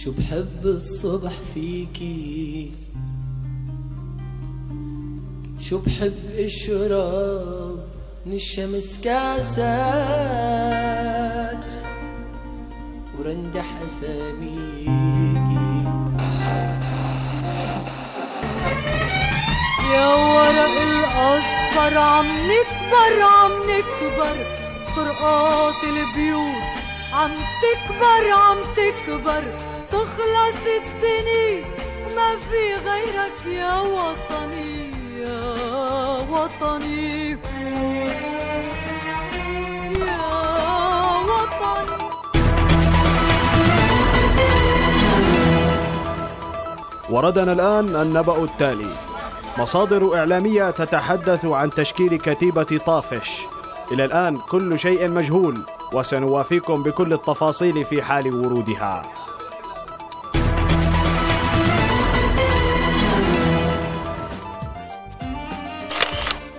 شو بحب الصبح فيكي، شو بحب اشرب من الشمس كاسات ورندح اساميكي. يا ورق الاصفر عم نكبر عم نكبر، طرقات البيوت عم تكبر عم تكبر، تخلص الدنيا وما في غيرك يا وطني يا وطني يا وطني. وردنا الآن النبأ التالي. مصادر إعلامية تتحدث عن تشكيل كتيبة طافش. إلى الآن كل شيء مجهول، وسنوافيكم بكل التفاصيل في حال ورودها.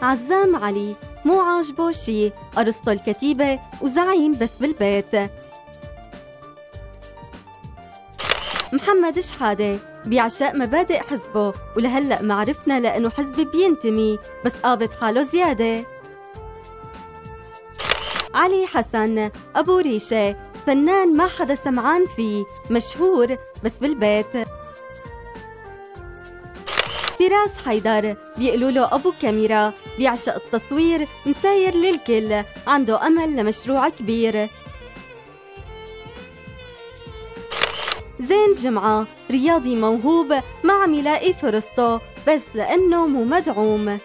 عزام علي مو عاجبه شي، أرسطو الكتيبة وزعيم بس بالبيت. محمد شحادة بيعشق مبادئ حزبه، ولهلأ ما عرفنا لأنه حزبي بينتمي بس قابض حاله زيادة. علي حسن أبو ريشة فنان ما حدا سمعان فيه، مشهور بس بالبيت. فراس حيدر بيقولوا له أبو كاميرا، بيعشق التصوير، مساير للكل، عنده أمل لمشروع كبير. زين جمعة رياضي موهوب، ما عم يلاقي فرصته بس لأنه مو مدعوم.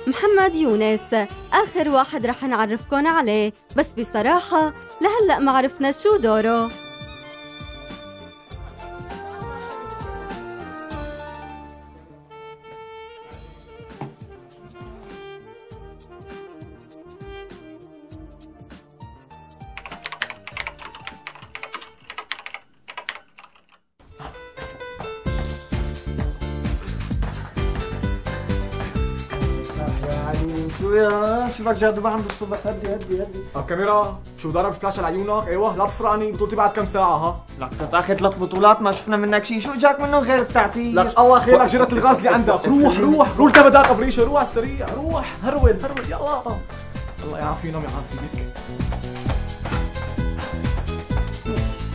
محمد يونس آخر واحد رح نعرفكن عليه، بس بصراحة لهلأ ما عرفنا شو دوره. شو يا شبك جاذبة عند الصبح. هدي هدي هدي. كاميرا شو ضرب فلاش على عيونك؟ ايوه لا تسرقني، بطولتي بعد كم ساعة ها؟ لك صرت اخذ 3 بطولات ما شفنا منك شيء، شو اجاك منهم غير التعتير؟ لك الله خيرك جرة الغاز اللي عندك، روح روح روح تبدأ قبريشة، روح على السريع، روح هرول هرول يلا. الله يعافينا ويعافيك.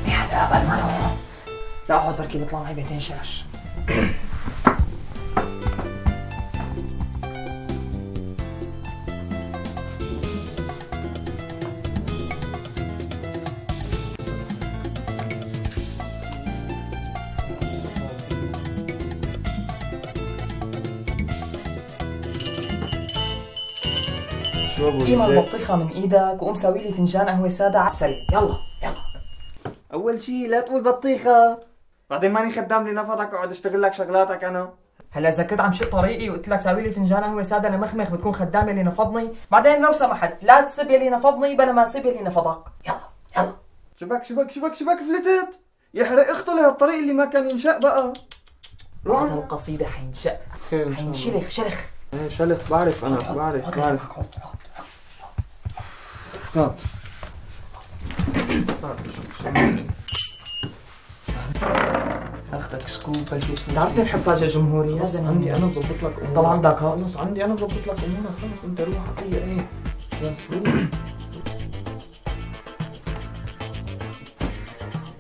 مين حدا قبل ما نروح؟ لا اقعد بركي بيطلع معي بيتين شعر. قيم البطيخة من ايدك وقوم ساوي لي فنجان قهوة سادة على السريع، يلا يلا. أول شي لا تقول بطيخة، بعدين ماني خدام لنفضك واقعد اشتغل لك شغلاتك أنا. هلا إذا كنت عم شق طريقي وقلت لك ساوي لي فنجان قهوة سادة لمخمخ بتكون خدام يلي نفضني، بعدين لو سمحت لا تسب يلي نفضني بلا ما سب يلي نفضك، يلا يلا. شبك شبك شبك شبك فلتت، يحرق اخته لهالطريق اللي ما كان ينشق بقى. بعد هالقصيدة حينشق حينشلخ شلخ. ايه شلخ بعرف أنا بعرف. اختك سكوب بلكيت بتعرفني بحب فاجئ جمهوري. خلص عندي انا بظبط لك امورك. طلع عندك ها؟ خلص عندي انا بظبط لك امورك، خلص انت روح عطيه ايه روح.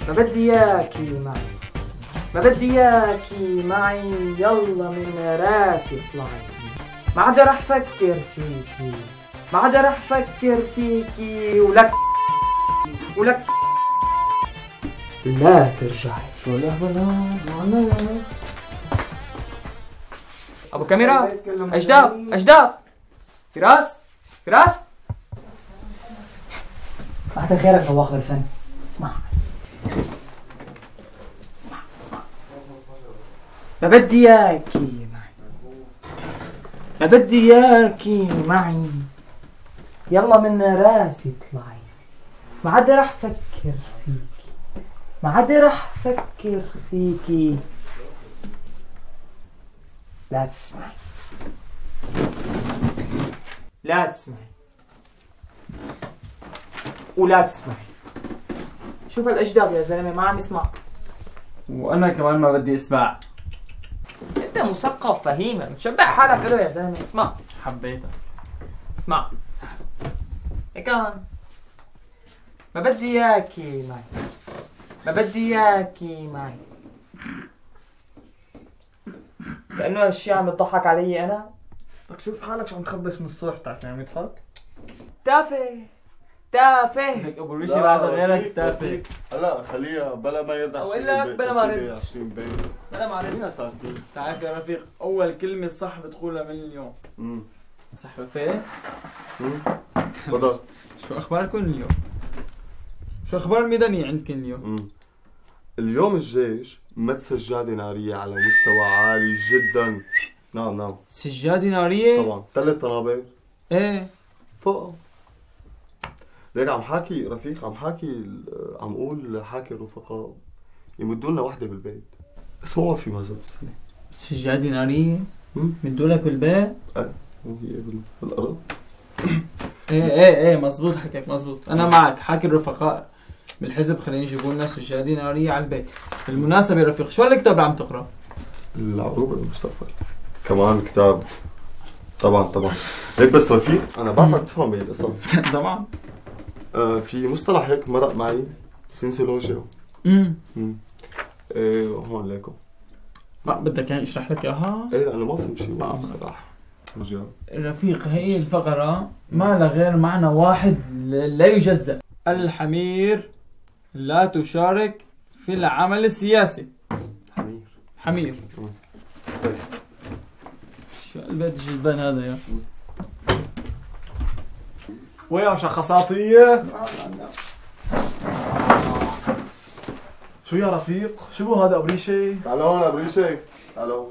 ما بدي اياكي معي، ما بدي اياكي معي، يلا من راسي اطلعي، ما عاد رح فكر فيكي، ما عاد رح فكر فيكي، ولك لا ترجعي. شو لا ابو كاميرا اجداب فراس بعد خيرك سواق الفن. اسمع ما بدي اياكي معي، يلا من راسي اطلعي، ما عاد رح فكر فيكي، لا تسمعي ولا تسمعي. شوف الاجداب يا زلمه ما عم يسمع. وانا كمان ما بدي اسمع. انت مثقف فهيمه متشبع حالك له يا زلمه. اسمع حبيتك. اسمع كان ما بدي اياكي معي، ما بدي اياكي معي. كأنه هالشي عم يضحك علي انا. لك شوف حالك شو عم تخبص من الصبح تاعك عم يضحك. تافه تافه. لك ابو ريشي بعد غيرك تافه. هلا خليها بلا ما يرد على أقول لك بلا ما رد. 20 بيت بلا ما خلينا رد. ساكتين. تعرف يا رفيق اول كلمه صح بتقولها من اليوم. صح رفيق؟ تفضل. شو اخباركم اليوم؟ شو اخبار الميدانيه عندكم اليوم؟ اليوم الجيش مد سجادة نارية على مستوى عالي جدا. نعم سجاده ناريه؟ طبعا 3 طنابير ايه فوق. ليك عم حاكي رفيق، عم اقول حاكي الرفقاء يمدوا لنا وحده بالبيت. اسمه ما في ما زاد السنه. سجاده ناريه؟ مدوا لك بالبيت؟ وهي بالارض. ايه مزبوط حكيك مزبوط. انا معك حاكي الرفقاء بالحزب خلينا يجيبوا لنا سجاده ناريه على البيت. بالمناسبه يا رفيق شو هالكتاب اللي عم تقرا؟ العروبه المستقبل. كمان كتاب. طبعا هيك بس رفيق انا بعرفك تفهم بهي القصص. طبعا. في مصطلح هيك مرق معي سينسولوجيا. ايه هون ليكم. بدك يعني اشرح لك اياها؟ ايه انا ما فهمت شيء بصراحه. رجال رفيق هي الفقرة ما لها غير معنى واحد لا يجزأ. الحمير لا تشارك في العمل السياسي. حمير شو البيت الجلبان هذا يا وين مشخصاتية؟ شو يا رفيق؟ شو هذا ابو ريشي؟ تعال هون ابو ريشي. تعال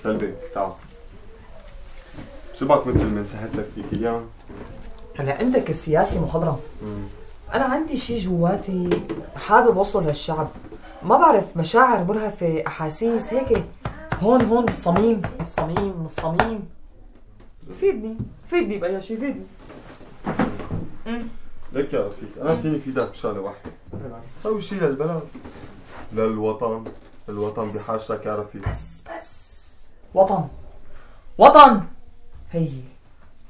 سلبي تعال. شو بك مثل منسحات تكتيكيا؟ هلا انت كسياسي مخضرم انا عندي شي جواتي حابب اوصله للشعب. ما بعرف مشاعر مرهفه احاسيس هيك هون بالصميم الصميم. فيدني باي شيء فيدني. لك يا رفيق انا فيني فيدك بشغله واحده. سوي شيء للبلد للوطن. الوطن بحاجتك يا رفيق. بس وطن هي.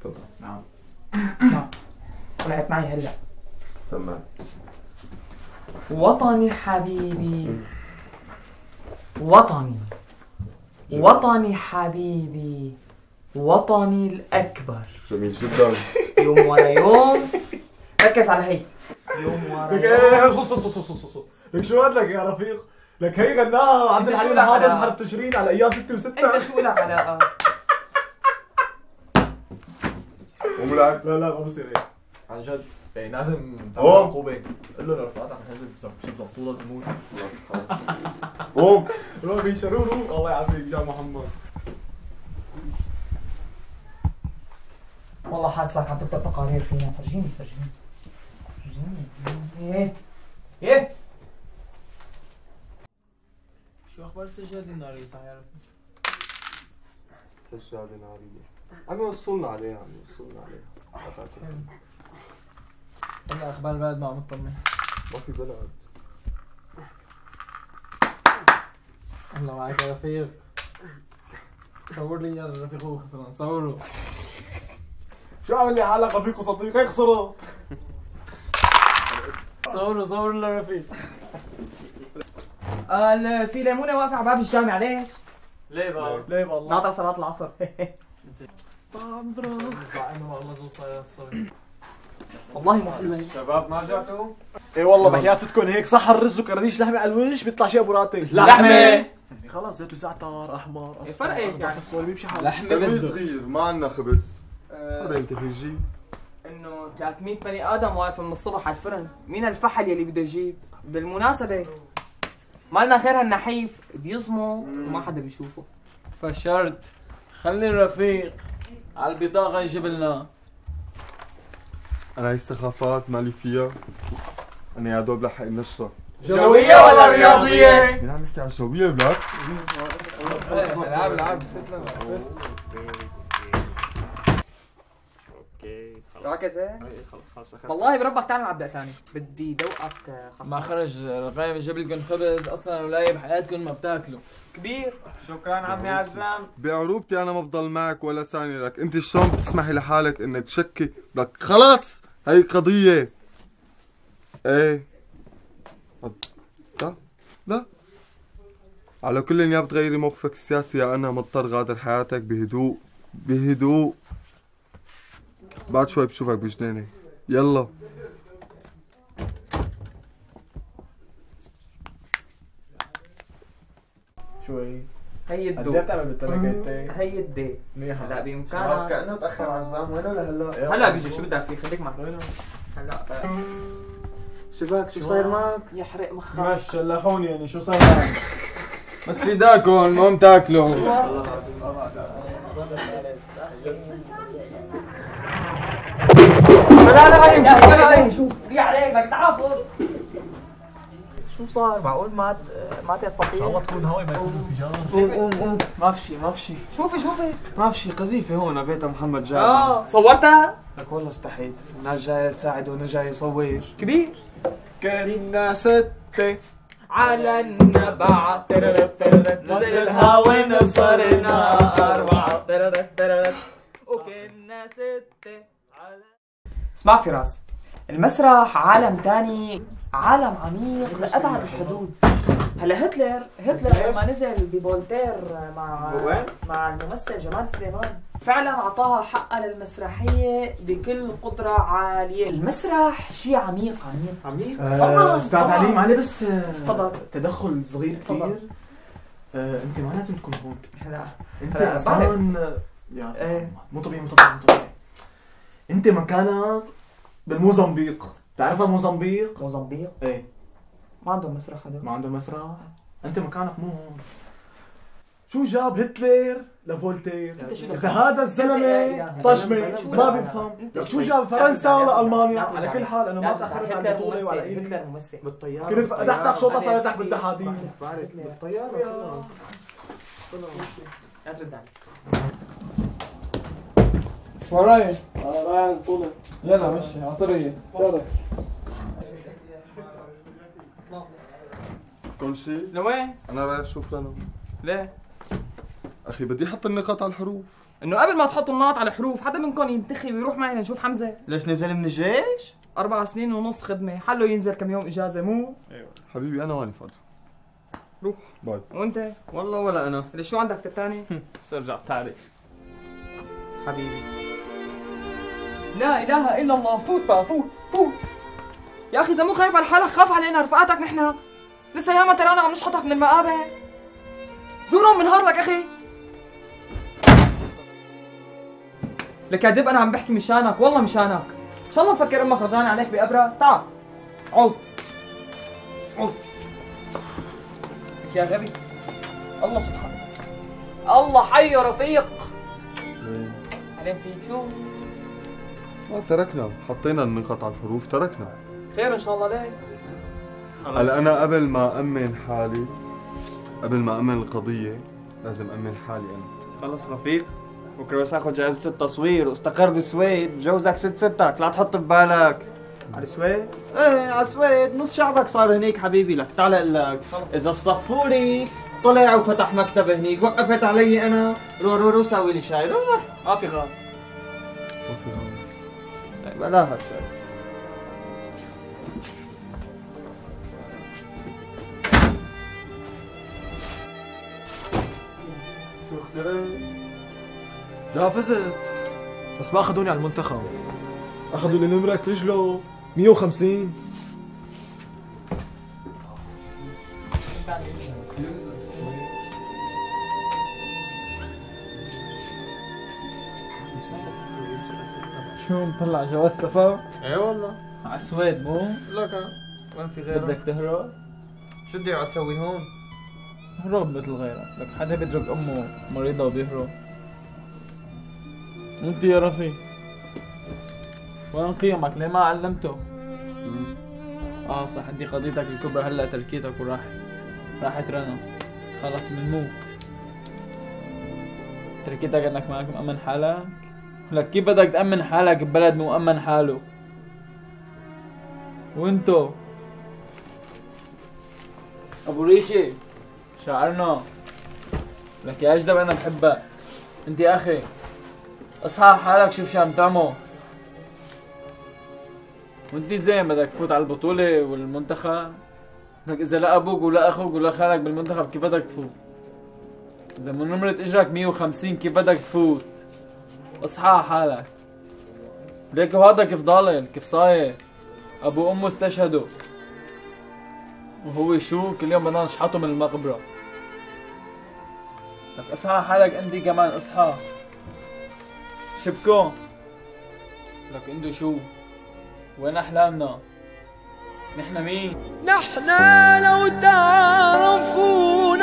تفضل. نعم. اسمع طلعت معي هلا. سمع. وطني حبيبي وطني حبيبي وطني الأكبر. جميل جدا. يوم ورا يوم. ركز على هي. يوم ورا لك يوم. ايه صص لك شو لك يا رفيق؟ لك هي غناها عبد الحليم حافظ بحرب تشرين على ايام 6 و6. انت شو لك علاقة؟ وملعب. لا ما بصير هيك عن جد. يعني لازم تعمل قوم. عقوبة. قل له لرفقاتك عم تنزل بزبطوطة تموت. قوم. روح بيشا روح الله يعافيك يا محمد. والله حاسك عم تكتب تقارير فينا. فرجيني ايه شو اخبار السجادة النارية صح يا رفيق؟ سجادة نارية. عم يوصلنا عليها. والله اخبار البلد ما عم تطمن. ما في بلد. الله معك يا رفيق. صور لي يا رفيق هو خسران صوره. شو عامل لي حالك رفيق وصديق هيك خسرت. صور للرفيق. في ليمونة واقفة على باب الجامع ليش؟ ليه والله؟ ناطر صلاة العصر. والله مو حلوة. شباب ما جاكوا؟ ايه والله بحياتكم هيك صح الرز وكراديش لحمه على الوش بيطلع شيء ابو راتب. لحمة. يعني خلص زيتو زعتر احمر اصفر. فرق ايش يعني؟ فسفور بيمشي حاله. لحمة خبز بده. صغير ما عندنا خبز. هذا انت خريجي. انه 300 بني ادم واقفه من الصبح على الفرن. مين الفحل يلي بده يجيب؟ بالمناسبة مالنا غير هالنحيف بيصمت وما حدا بيشوفه. فشرت خلي الرفيق على البطاقة يجيب لنا. انا هي السخافات مالي فيها. انا يا دوب لحق النشرة. جوية ولا رياضية؟ مين عم يحكي عن الجوية بلاك؟ العب اوكي ركزة. اي خلص اخذت. والله بربك تعال نلعب دقة ثانية. بدي دوقك خصم. ما خرج رغاية جاب لكم خبز اصلا الولاية بحياتكم ما بتاكلوا. كبير. شكرا عمي عزام. بعروبتي انا ما بضل معك ولا ثانية لك، انت شلون بتسمحي لحالك انك تشكي لك؟ خلص هي قضية. ايه لا لا، على كل يا بتغيري موقفك السياسي يا انا مضطر غادر حياتك بهدوء بهدوء. بعد شوي بشوفك بجنينة. يلا شوي هي قد ايه الدو. بتعمل بالتركيتة؟ هي الدي. منيحة. هلا شباب بإمكانك. كأنه تأخر عزام وينه لهلا؟ هلا بيجي شو بدك فيه خليك معي. هلا شباك شو صاير معك؟ يحرق مخك. ماشي شلحوني يعني شو صاير معك؟ بس فداكم المهم تاكلوا. لا شوف في عليك بدك تعافر. شو صار؟ معقول ما تتصفي؟ الله تكون هواي ما يكون انفجار. قوم ما في شيء ما في شيء شوفي ما في شيء. قذيفة هون بيت محمد جابر. صورتها؟ لك والله استحيت، الناس جاية تساعد وانا جاي يصور. كبير. كنا ستة على النبع نزلها ونصرنا أربعة وكنا ستة. اسمع فراس، المسرح عالم تاني، عالم عميق لأبعد الحدود. هلا هتلر لما نزل بفولتير مع الممثل جمال سليمان فعلا اعطاها حقها للمسرحيه بكل قدره عاليه. المسرح شيء عميق. طبعاً، استاذ طبعاً. علي معلي بس تفضل. تدخل صغير تفضل. كثير. انت ما لازم تكون هون. هلا انت هلا انسان يا ايه. مو طبيعي. انت مكانك بالموزمبيق. بتعرفها موزمبيق؟ موزمبيق ايه ما عندهم مسرح هذول. ما عنده مسرح. انت مكانك مو هون. شو جاب هتلر لفولتير؟ انت شو اذا دخل؟ هذا انت يا الزلمه إله. طشمي شو ما دخل؟ بيفهم. انت لك شو شوي. جاب فرنسا ولا المانيا؟ لا على تدعي. كل حال انا لا ما تدعي. تاخرت عن هتلر البطوله ولا اي هتلر ممثل. بالطياره. كنت فتحتك شوطه صارت لك بالدحادير. بالطيارة. لا ترد علي. وراي يلا مشي عطرية شارك. كل شيء لوين؟ انا رايح اشوف لنا. ليه؟ اخي بدي احط النقاط على الحروف. انه قبل ما تحطوا النقط على الحروف حدا منكم ينتخب ويروح معي لنشوف حمزه. ليش نزل من الجيش؟ 4 سنين ونص خدمه، حلو ينزل كم يوم اجازه مو؟ حبيبي انا ماني فاضي. روح. باي. وانت؟ والله ولا انا. ليش شو عندك الثاني؟ سرجع تعرف حبيبي لا اله الا الله. فوت بقى فوت. يا اخي اذا مو خايف على حالك خاف علينا رفقاتك نحن. لسه ياما ترانا عم نشحطك من المقابر. زورهم من نهار لك اخي. لك يا دب انا عم بحكي مشانك والله مشانك. ان شاء الله مفكر امك رضاني عليك بابره. تعال عود يا غبي. الله سبحانه الله حي يا رفيق. عليك فيك شو؟ تركنا حطينا النقاط على الحروف تركنا. خير ان شاء الله. ليه؟ هلا انا قبل ما امن حالي، قبل ما امن القضية لازم امن حالي انا. خلص رفيق، بكره بس اخذ جائزة التصوير واستقر بالسويد بجوزك ستك، لا تحط ببالك. على السويد؟ ايه على السويد، نص شعبك صار هنيك حبيبي. لك تعال اقول لك، اذا الصفوري طلع وفتح مكتب هنيك وقفت علي انا رو ساوي لي شاي. روح ما في غاز. ما في غلط. بلاها الشاي. شو خسرت؟ لا فزت، بس ما اخذوني على المنتخب. اخذوا لي نمرة رجله 150. شو مطلع جواز سفر؟ ايه والله. على السويد مو؟ لك ما في غيره. بدك تهرب؟ شو بدي اقعد اسوي هون؟ هرب مثل غيرك، لك حدا بيترك امه مريضة وبيهرب. انت يا رفيق وين قيمك؟ ليه ما علمته؟ صح، دي قضيتك الكبرى هلا تركيتك راحت رنا. خلص بنموت. تركيتك انك معك مأمن حالك؟ لك كيف بدك تأمن حالك ببلد مؤمن حاله؟ وانتو ابو ريشي شعرنا لك يا اجدب انا بحبك. انت يا اخي اصحى حالك شوف شو عم تعمل. وانت زين بدك تفوت على البطولة والمنتخب؟ لك اذا لا ابوك ولا اخوك ولا خالك بالمنتخب كيف بدك تفوت؟ اذا من نمرة اجرك 150 كيف بدك تفوت؟ اصحى حالك. ليك وهذا كيف ضالل كيف صاير؟ ابو وامه استشهدوا وهو شو كل يوم بدنا نشحطه من المقبرة. لك اصحى حالك انت كمان اصحى. شبكو لك انتو شو؟ وين احلامنا؟ نحن مين؟ نحن لو تعرفوا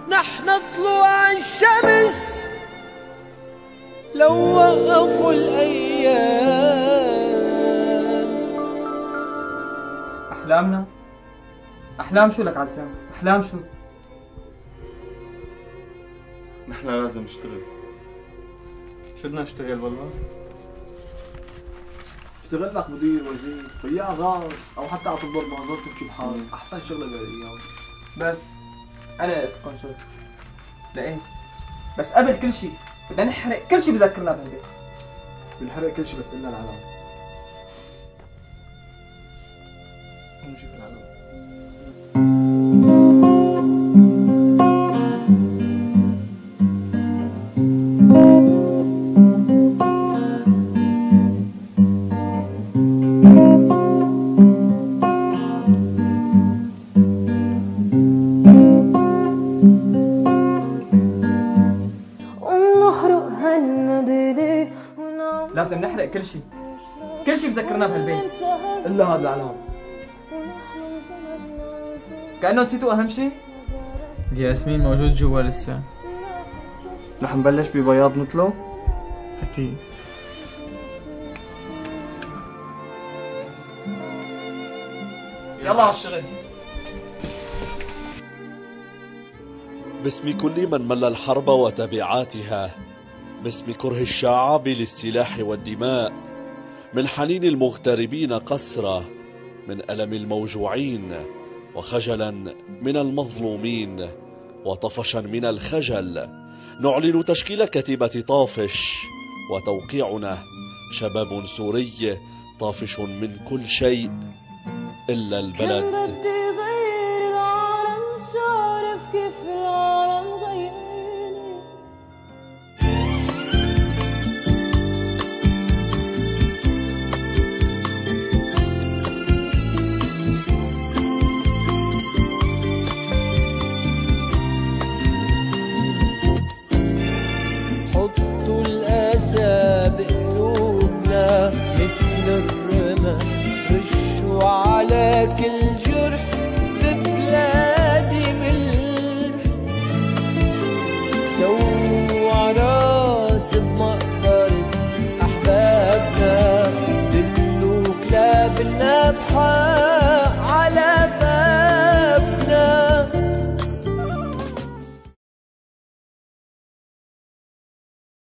نحن طلوع الشمس لو وقفوا الأيام. أحلامنا؟ أحلام شو لك عزام؟ أحلام شو؟ نحن لازم نشتغل. شو بدنا نشتغل والله؟ اشتغل لك مدير وزير بياع غاز او حتى على طب المنظور تمشي بحالك، احسن شغله بالايام. بس أنا لقيت لكم شغل. لقيت بس قبل كل شيء بدنا نحرق كل شيء بذكرنا بهالبيت. بنحرق كل شيء بس إلنا العلام. نمشي بالعلام. لازم نحرق كل شيء بذكرنا بهالبيت إلا هذا العلام. كأنه نسيتوا أهم شيء؟ ياسمين موجود جوا لسه. رح نبلش ببياض مثله؟ أكيد. يلا على الشغل. باسم كل من مل الحرب وتبعاتها، باسم كره الشعب للسلاح والدماء، من حنين المغتربين قسرة، من ألم الموجوعين، وخجلا من المظلومين، وطفشا من الخجل، نعلن تشكيل كتيبة طافش، وتوقيعنا شباب سوري طافش من كل شيء إلا البلد.